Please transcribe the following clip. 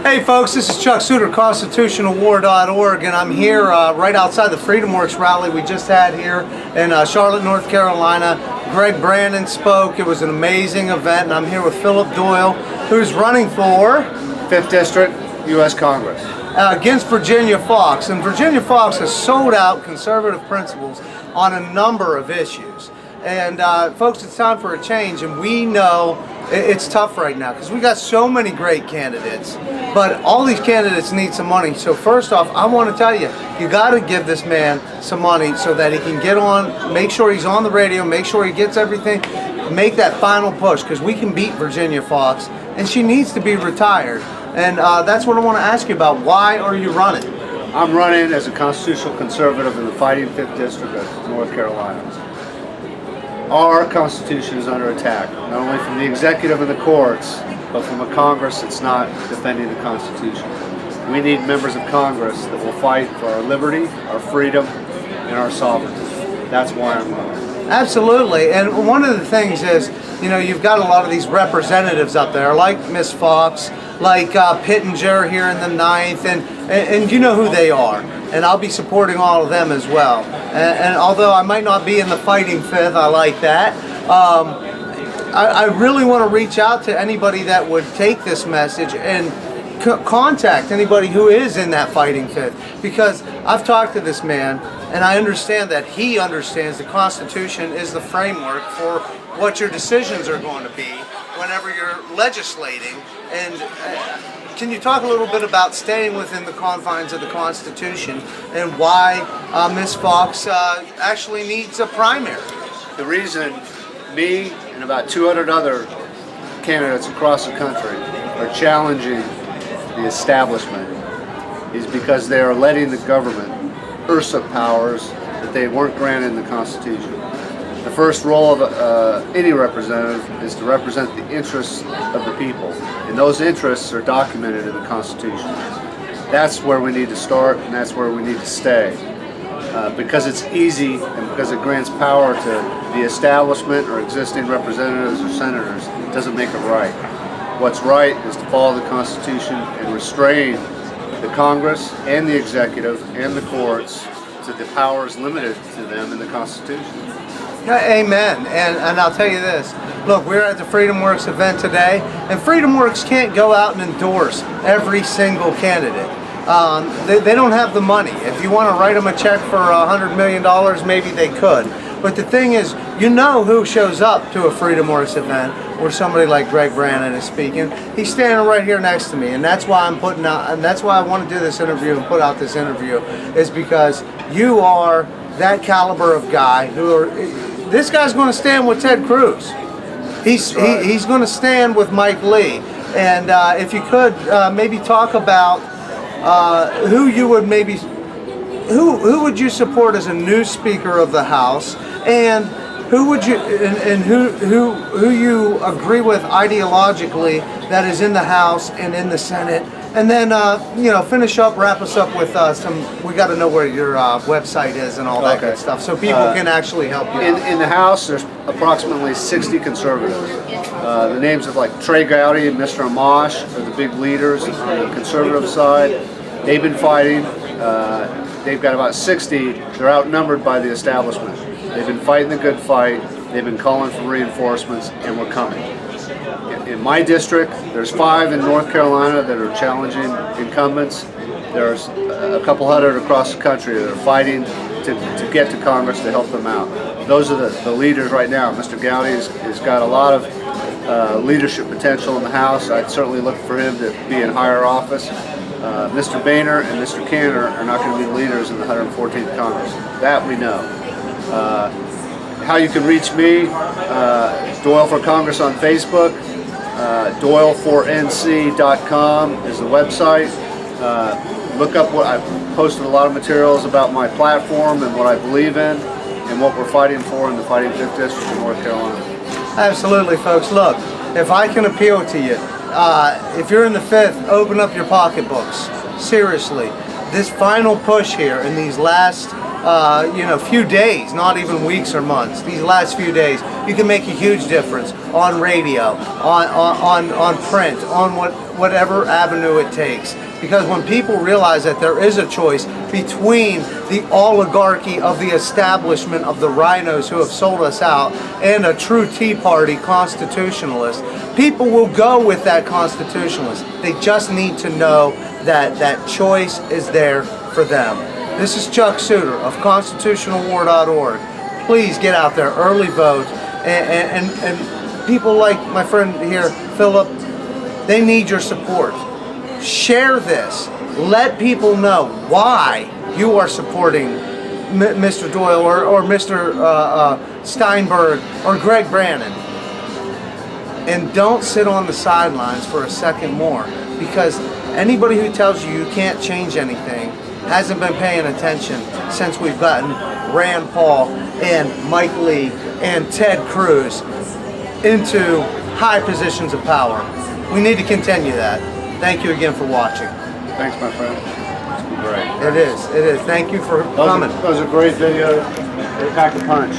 Hey folks, this is Chuck Suter, ConstitutionalWar.org, and I'm here right outside the Freedom Works rally we just had here in Charlotte, North Carolina. Greg Brandon spoke. It was an amazing event, and I'm here with Philip Doyle, who's running for 5th District, U.S. Congress. Against Virginia Foxx. And Virginia Foxx has sold out conservative principles on a number of issues. And folks, it's time for a change, and we know it's tough right now because we got so many great candidates, but all these candidates need some money. So first off, I want to tell you, you got to give this man some money so that he can get on, make sure he's on the radio, make sure he gets everything, make that final push, because we can beat Virginia Foxx, and she needs to be retired. And that's what I want to ask you about. Why are you running? I'm running as a constitutional conservative in the fighting 5th District of North Carolina. Our Constitution is under attack, not only from the executive and the courts, but from a Congress that's not defending the Constitution. We need members of Congress that will fight for our liberty, our freedom, and our sovereignty. That's why I'm running. Absolutely, and one of the things is, you know, you've got a lot of these representatives up there, like Miss Foxx, like Pittenger here in the 9th, and you know who they are. And I'll be supporting all of them as well. And although I might not be in the fighting 5th, I like that. I really want to reach out to anybody that would take this message and contact anybody who is in that fighting 5th, because I've talked to this man and I understand that he understands the Constitution is the framework for what your decisions are going to be whenever you're legislating. And can you talk a little bit about staying within the confines of the Constitution and why Ms. Foxx actually needs a primary? The reason me and about 200 other candidates across the country are challenging the establishment is because they are letting the government usurp powers that they weren't granted in the Constitution. The first role of any representative is to represent the interests of the people, and those interests are documented in the Constitution. That's where we need to start, and that's where we need to stay. Because it's easy and because it grants power to the establishment or existing representatives or senators, it doesn't make it right. What's right is to follow the Constitution and restrain the Congress and the executive and the courts to the powers limited to them in the Constitution. Amen. And I'll tell you this. Look, we're at the Freedom Works event today, and Freedom Works can't go out and endorse every single candidate. They don't have the money. If you want to write them a check for $100 million, maybe they could. But the thing is, you know who shows up to a Freedom Works event where somebody like Greg Brandon is speaking. He's standing right here next to me, and that's why I'm putting out, and that's why I want to do this interview and put out this interview, is because you are that caliber of guy who are. This guy's going to stand with Ted Cruz. He's going to stand with Mike Lee. And if you could maybe talk about who you would maybe, who would you support as a new Speaker of the House, and who would you and who you agree with ideologically that is in the House and in the Senate. And then, you know, wrap us up with we got to know where your website is and all that good stuff, so people can actually help you out. In the House, there's approximately 60 conservatives. The names of like Trey Gowdy and Mr. Amash are the big leaders on the conservative side. They've been fighting. They've got about 60. They're outnumbered by the establishment. They've been fighting the good fight. They've been calling for reinforcements, and we're coming. In my district, there's 5 in North Carolina that are challenging incumbents. There's a couple hundred across the country that are fighting to get to Congress to help them out. Those are the leaders right now. Mr. Gowdy has got a lot of leadership potential in the House. I'd certainly look for him to be in higher office. Mr. Boehner and Mr. Cantor are not going to be the leaders in the 114th Congress. That we know. How you can reach me, Doyle for Congress on Facebook. Doyle4nc.com is the website. Look up what I've posted a lot of materials about my platform and what I believe in and what we're fighting for in the fighting 5th District of North Carolina. Absolutely, folks. Look, if I can appeal to you, if you're in the 5th, open up your pocketbooks. Seriously, this final push here in these last few days, not even weeks or months, these last few days, you can make a huge difference on radio, on print, on whatever avenue it takes. Because when people realize that there is a choice between the oligarchy of the establishment of the rhinos who have sold us out and a true Tea Party constitutionalist, people will go with that constitutionalist. They just need to know that that choice is there for them. This is Chuck Suter of constitutionalwar.org. Please get out there, early vote, and people like my friend here, Philip, they need your support. Share this. Let people know why you are supporting Mr. Doyle or Mr. Steinberg or Greg Brannon. And don't sit on the sidelines for a second more, because anybody who tells you you can't change anything hasn't been paying attention since we've gotten Rand Paul and Mike Lee and Ted Cruz into high positions of power. We need to continue that. Thank you again for watching. Thanks, my friend. It's been great. It is. Thank you for coming. That was a great video. They packed a punch.